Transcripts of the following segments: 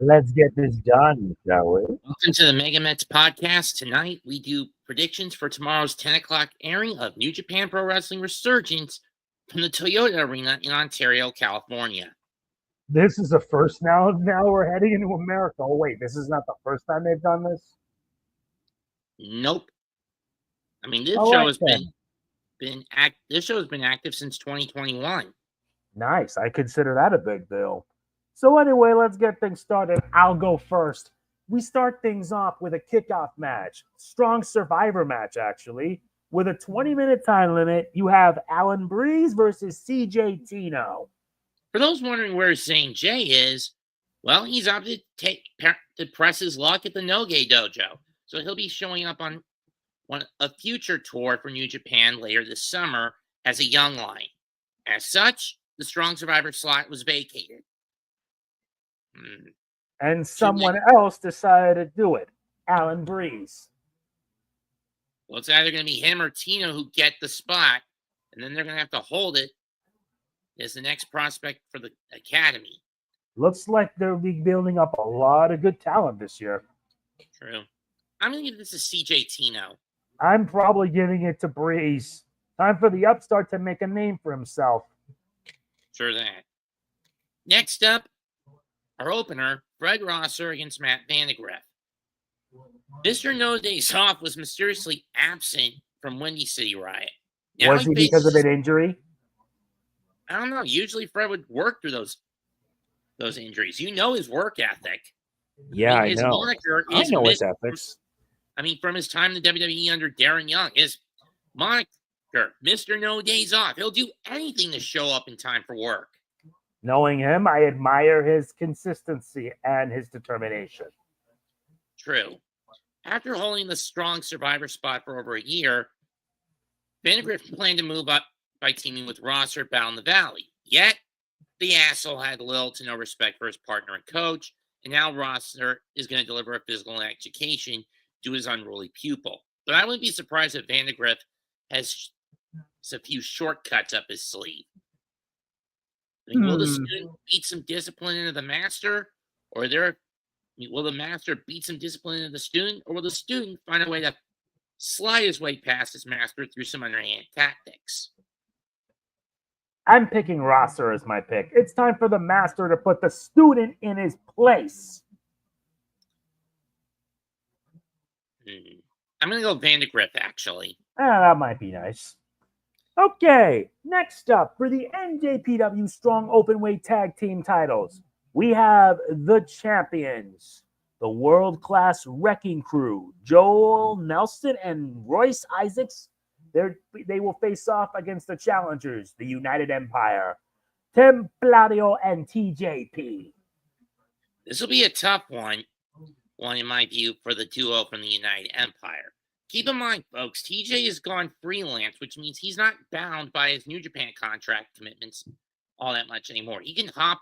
Let's get this done, shall we? Welcome to the MegaMets podcast. Tonight, we do predictions for tomorrow's 10 o'clock airing of New Japan Pro Wrestling Resurgence from the Toyota Arena in Ontario, California. This is the first now we're heading into America. Oh, wait, this is not the first time they've done this? Nope. I mean, this All show right, has then. been active since 2021. Nice. I consider that a big deal. So anyway, let's get things started. I'll go first. We start things off with a kickoff match. Strong survivor match, actually. With a 20-minute time limit, you have Allan Breeze versus CJ Tino. For those wondering where Zane J is, well, he's opted to press his luck at the Noge Dojo. So he'll be showing up on a future tour for New Japan later this summer as a young line. As such, the Strong Survivor slot was vacated. And someone else decided to do it. Allan Breeze. Well, it's either going to be him or Tino who get the spot, and then they're going to have to hold it as the next prospect for the academy. Looks like they'll be building up a lot of good talent this year. True. I'm going to give this to CJ Tino. I'm probably giving it to Breeze. Time for the upstart to make a name for himself. Sure that. Next up, our opener, Fred Rosser against Matt Vandagriff. Mr. No Days Off was mysteriously absent from Windy City Riot. Now was he because of an injury? I don't know. Usually Fred would work through those injuries. You know his work ethic. Yeah, I know. Moniker I know his ethics. I mean, from his time in the WWE under Darren Young, his moniker, Mr. No Days Off. He'll do anything to show up in time for work. Knowing him, I admire his consistency and his determination. True. After holding the Strong Survivor spot for over a year, Vandagriff planned to move up by teaming with Rosser at Battle in the Valley. Yet, the asshole had little to no respect for his partner and coach, and now Rosser is going to deliver a physical education to his unruly pupil. But I wouldn't be surprised if Vandagriff has a few shortcuts up his sleeve. I mean, will the student beat some discipline into the master, or will the master beat some discipline into the student, or will the student find a way to slide his way past his master through some underhand tactics? I'm picking Rosser as my pick. It's time for the master to put the student in his place. I'm going to go Vandagriff, actually. That might be nice. Okay, next up for the NJPW Strong Openweight Tag Team titles, we have the champions, the world-class Wrecking Crew, Jorel Nelson and Royce Issacs. They will face off against the challengers, the United Empire, Templario and TJP. This will be a tough one in my view, for the duo from the United Empire. Keep in mind, folks, TJ has gone freelance, which means he's not bound by his New Japan contract commitments all that much anymore. He can hop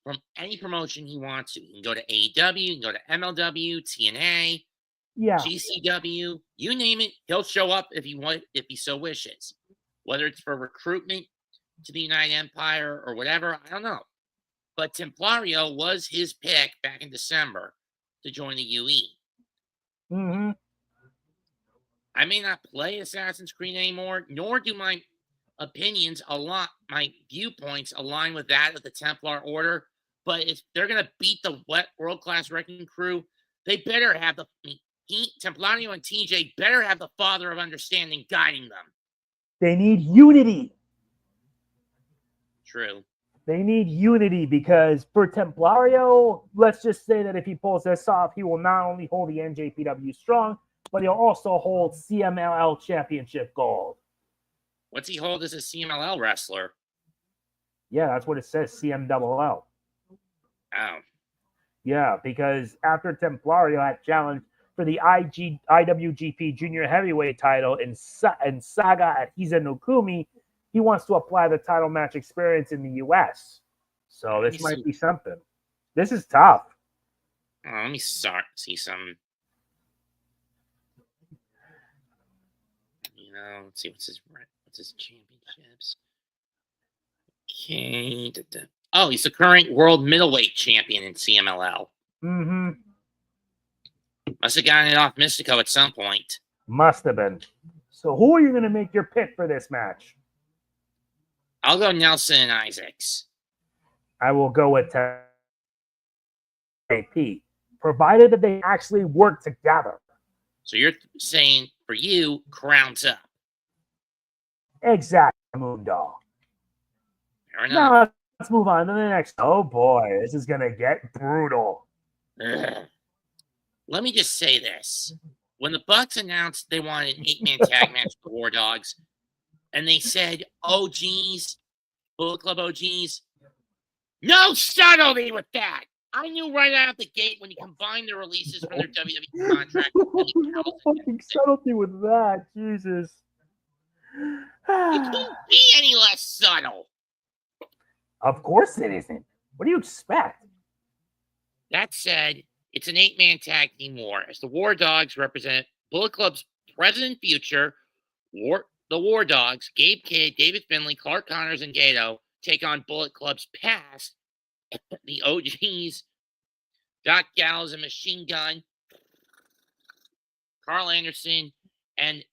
from any promotion he wants to. He can go to AEW, he can go to MLW, TNA, GCW, you name it, he'll show up if he so wishes. Whether it's for recruitment to the United Empire or whatever, I don't know. But Templario was his pick back in December to join the UE. I may not play Assassin's Creed anymore, nor do my viewpoints align with that of the Templar Order. But if they're going to beat the world-class Wrecking Crew, they better have Templario and TJ better have the Father of Understanding guiding them. They need unity. True. They need unity because for Templario, let's just say that if he pulls this off, he will not only hold the NJPW Strong, but he'll also hold CMLL Championship Gold. What's he hold as a CMLL wrestler? Yeah, that's what it says, CMLL. Oh. Yeah, because after Templario had challenged for the IWGP Junior Heavyweight title in Saga at Hizanokumi, he wants to apply the title match experience in the U.S. So this might be something. This is tough. Let me see some. Let's see what's his championships. Okay. Oh, he's the current world middleweight champion in CMLL. Mm-hmm. Must have gotten it off Mystico at some point. Must have been. So who are you going to make your pick for this match? I'll go Nelson and Issacs. I will go with Pete, provided that they actually work together. So you're saying, for you, crowns up. Exactly, Moondog. Fair enough. Now let's move on to the next. Oh boy, this is going to get brutal. Ugh. Let me just say this. When the Bucks announced they wanted an 8-man tag match with the War Dogs, and they said, OGs, Bullet Club OGs, no subtlety with that. I knew right out the gate when you combine the releases from their WWE contract. No fucking subtlety with that. Jesus. You can't be any less subtle. Of course it isn't. What do you expect? That said, it's an 8-man tag team war, as the War Dogs represent Bullet Club's present and future. The War Dogs, Gabe Kidd, David Finlay, Clark Connors, and Gedo take on Bullet Club's past, the OGs, Doc Gallows and Machine Gun, Karl Anderson, and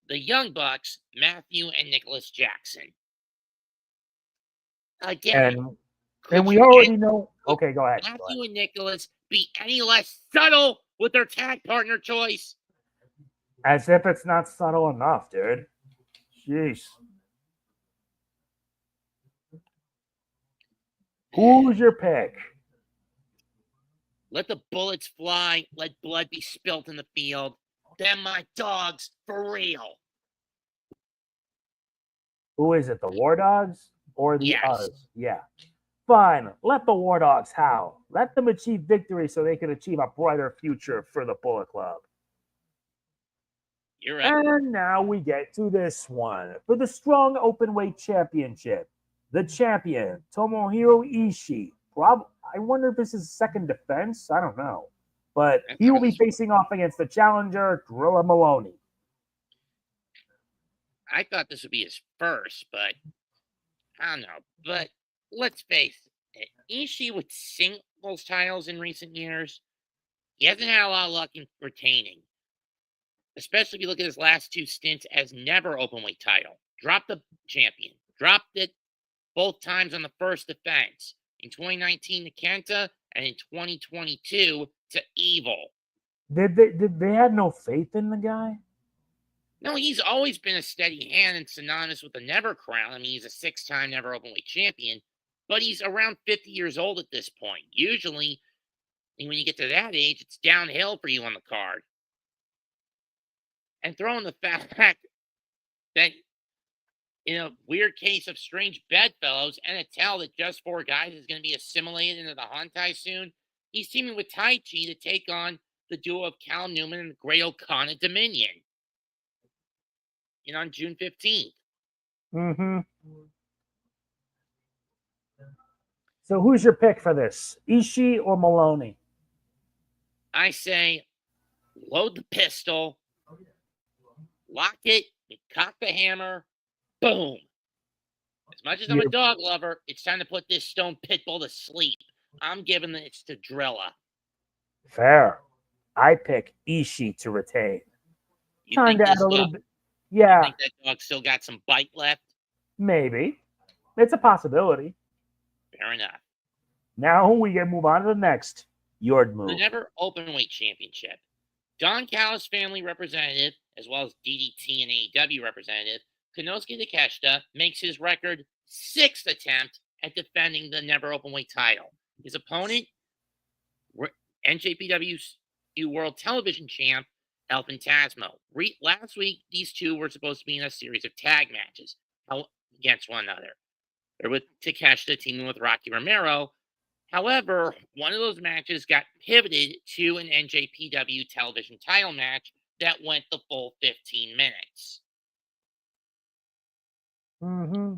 the Young Bucks, Matthew and Nicholas Jackson. Again, and we already know. Okay, go ahead. Matthew and Nicholas be any less subtle with their tag partner choice? As if it's not subtle enough, dude. Jeez. Who's your pick? Let the bullets fly. Let blood be spilt in the field. They're my dogs for real. Who is it? The War Dogs or the Yes. others? Yeah. Fine. Let the War Dogs howl. Let them achieve victory so they can achieve a brighter future for the Bullet Club. You're right. And now we get to this one. For the Strong Openweight Championship, the champion, Tomohiro Ishii. I wonder if this is second defense. I don't know. But he will be facing off against the challenger, Gorilla Maloney. I thought this would be his first, but I don't know. But let's face it, Ishii with singles titles in recent years, he hasn't had a lot of luck in retaining. Especially if you look at his last two stints as never openweight title. Dropped the champion. Dropped it both times on the first defense. In 2019 to Kenta, and in 2022 to Evil. Did they have no faith in the guy? No, he's always been a steady hand and synonymous with the Never Crown. I mean, he's a 6-time Never Openweight champion, but he's around 50 years old at this point. Usually, when you get to that age, it's downhill for you on the card. And throw in the fact that in a weird case of strange bedfellows and a tell that Just Four Guys is going to be assimilated into the Hantai soon, he's teaming with Tai Chi to take on the duo of Cal Newman and the Great Okana Dominion. On June 15th. Mm-hmm. So who's your pick for this? Ishii or Maloney? I say load the pistol, lock it, and cock the hammer, boom. As much as I'm a dog lover, it's time to put this stone pitbull to sleep. I'm giving it to Drilla. Fair. I pick Ishii to retain. You Trying think to add this a little dog- bit. Yeah, You think that dog still got some bite left? maybe. It's a possibility. Fair enough. Now we can move on to the next Yord move. The Never Openweight Championship. Don Callis family representative, as well as DDT and AEW representative, Konosuke Takeshita makes his record 6th attempt at defending the Never Openweight title. His opponent, NJPW World Television Champ, El Fantasmo. Last week, these two were supposed to be in a series of tag matches against one another. They're with Takeshita teaming with Rocky Romero. However, one of those matches got pivoted to an NJPW television title match that went the full 15 minutes. Mm-hmm.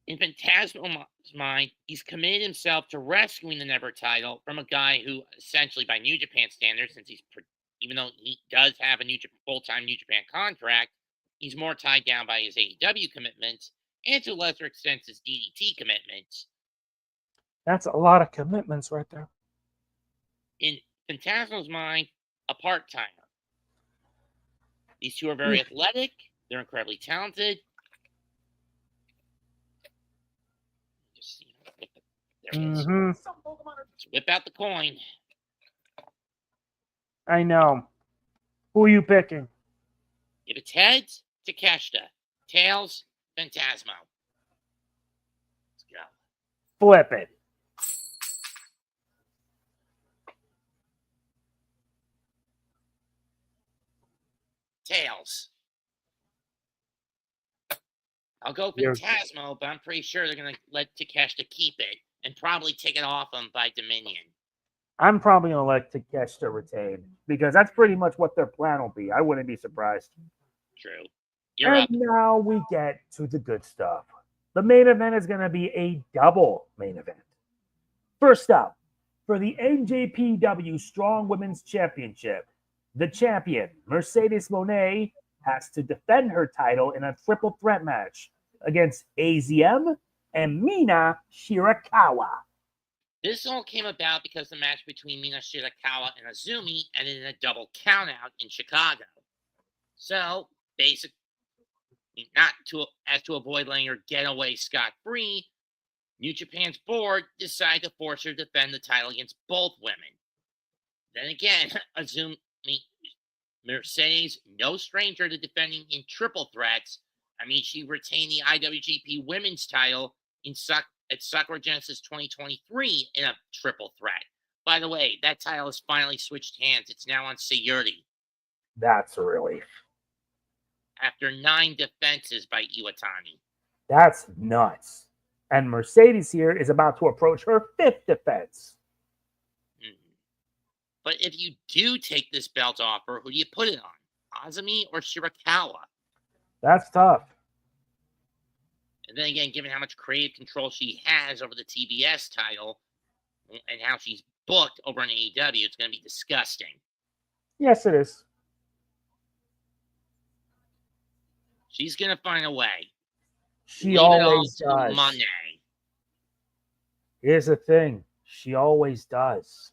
In Phantasmo's mind, he's committed himself to rescuing the Never title from a guy who, essentially by New Japan standards, even though he does have a full-time New Japan contract, he's more tied down by his AEW commitments and to a lesser extent his DDT commitments. That's a lot of commitments right there. In Phantasmo's mind, a part-timer. These two are very athletic. They're incredibly talented. Just, there it is. Let's whip out the coin. I know. Who are you picking? If it's heads, Takeshita. Tails, Phantasmo. Let's go. Flip it. Tails. I'll go Phantasmo, but I'm pretty sure they're going to let Takeshita keep it and probably take it off him by Dominion. I'm probably going to let Takeshita retain because that's pretty much what their plan will be. I wouldn't be surprised. True. You're up. Now we get to the good stuff. The main event is going to be a double main event. First up, for the NJPW Strong Women's Championship, the champion, Mercedes Monet, has to defend her title in a triple threat match against AZM and Mina Shirakawa. This all came about because the match between Mina Shirakawa and Azumi ended in a double countout in Chicago. So, basically, to avoid letting her get away scot-free, New Japan's board decided to force her to defend the title against both women. Then again, Azumi Mercedes, no stranger to defending in triple threats. I mean, she retained the IWGP Women's title at Sakura Genesis 2023 in a triple threat. By the way, that title has finally switched hands. It's now on Sayuri. That's a relief. After 9 defenses by Iwatani. That's nuts. And Mercedes here is about to approach her 5th defense. But if you do take this belt off her, who do you put it on? Azumi or Shirakawa? That's tough. And then again, given how much creative control she has over the TBS title and how she's booked over on AEW, it's going to be disgusting. Yes, it is. She's going to find a way. She always does. Monday. Here's the thing. She always does.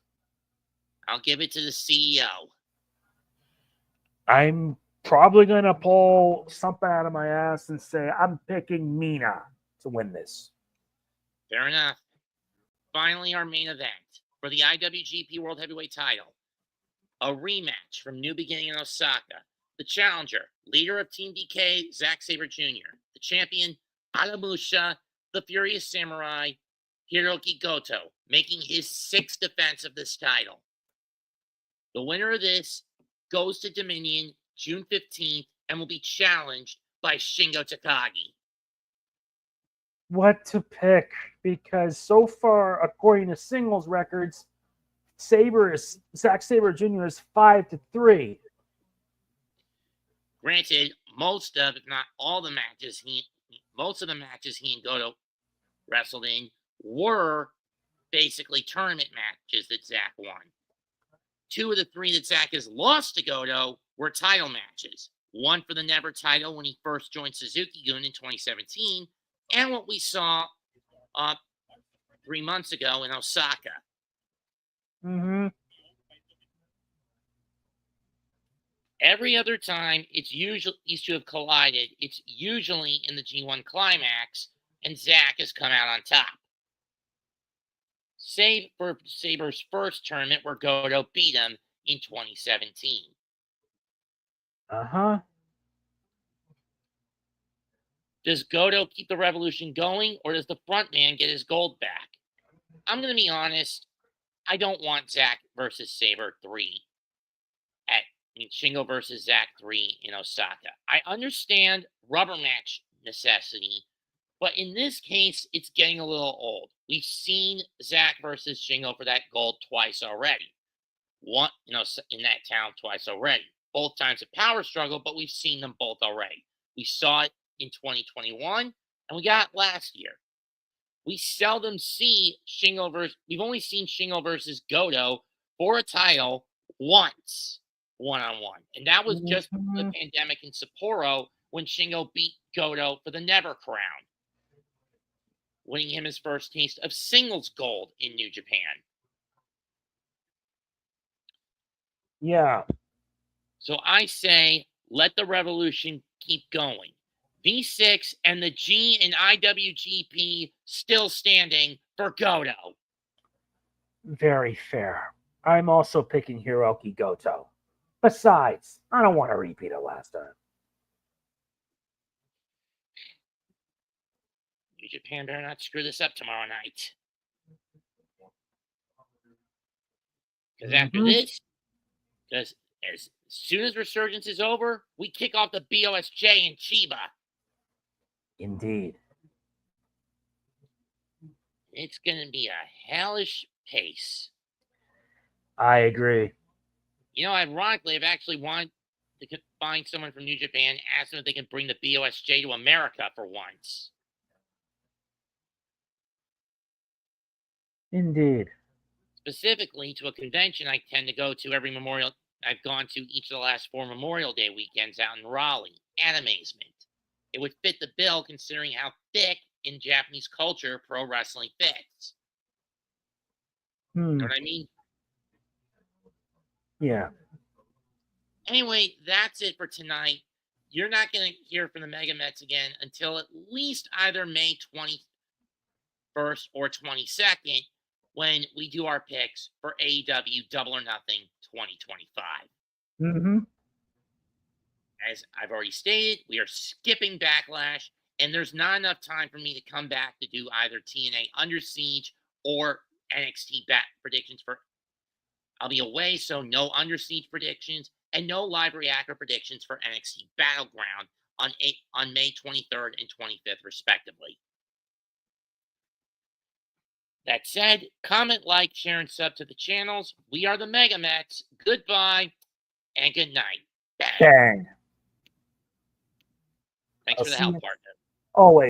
I'll give it to the CEO. I'm probably going to pull something out of my ass and say I'm picking Mina to win this. Fair enough. Finally, our main event for the IWGP World Heavyweight title. A rematch from New Beginning in Osaka. The challenger, leader of Team DK, Zack Sabre Jr. The champion, Adamusha, the Furious Samurai, Hiroki Goto, making his 6th defense of this title. The winner of this goes to Dominion June 15th and will be challenged by Shingo Takagi. What to pick? Because so far, according to singles records, Zack Sabre Jr. is 5-3. Granted, most of, if not all the matches he and Goto wrestled in were basically tournament matches that Zack won. 2 of the 3 that Zack has lost to Goto were title matches. One for the Never title when he first joined Suzuki-gun in 2017, and what we saw 3 months ago in Osaka. Mm-hmm. Every other time these two have collided, it's usually in the G1 Climax, and Zack has come out on top. Save for Sabre's first tournament where Goto beat him in 2017. Uh-huh. Does Goto keep the revolution going, or does the front man get his gold back? I'm going to be honest. I don't want Zack versus Sabre 3 Shingo versus Zack 3 in Osaka. I understand rubber match necessity, but in this case, it's getting a little old. We've seen Zack versus Shingo for that gold twice already. One, in that town twice already. Both times a power struggle, but we've seen them both already. We saw it in 2021, and we got it last year. We seldom see Shingo versus. We've only seen Shingo versus Goto for a title once, one-on-one, and that was just the pandemic in Sapporo when Shingo beat Goto for the Never Crown. winning him his first taste of singles gold in New Japan. Yeah. So I say, let the revolution keep going. V6 and the G and IWGP still standing for Gedo. Very fair. I'm also picking Hiroki Goto. Besides, I don't want to repeat it last time. New Japan better not screw this up tomorrow night. Because after this, because as soon as Resurgence is over, we kick off the BOSJ in Chiba. Indeed. It's going to be a hellish pace. I agree. You know, ironically, I've actually wanted to find someone from New Japan, ask them if they can bring the BOSJ to America for once. Indeed. Specifically to a convention I tend to go to every Memorial. I've gone to each of the last 4 Memorial Day weekends out in Raleigh. Animazement. It would fit the bill considering how thick in Japanese culture pro wrestling fits. You know what I mean? Yeah. Anyway, that's it for tonight. You're not going to hear from the MegaMets again until at least either May 21st or 22nd when we do our picks for AEW Double or Nothing 2025. Mm-hmm. As I've already stated, we are skipping Backlash, and there's not enough time for me to come back to do either TNA Under Siege or NXT predictions for. I'll be away, so no Under Siege predictions and no live reactor predictions for NXT Battleground on May 23rd and 25th, respectively. That said, comment, like, share, and sub to the channels. We are the MegaMets. Goodbye and good night. Bang. Bang. Thanks I'll for the see help, you. partner. Always.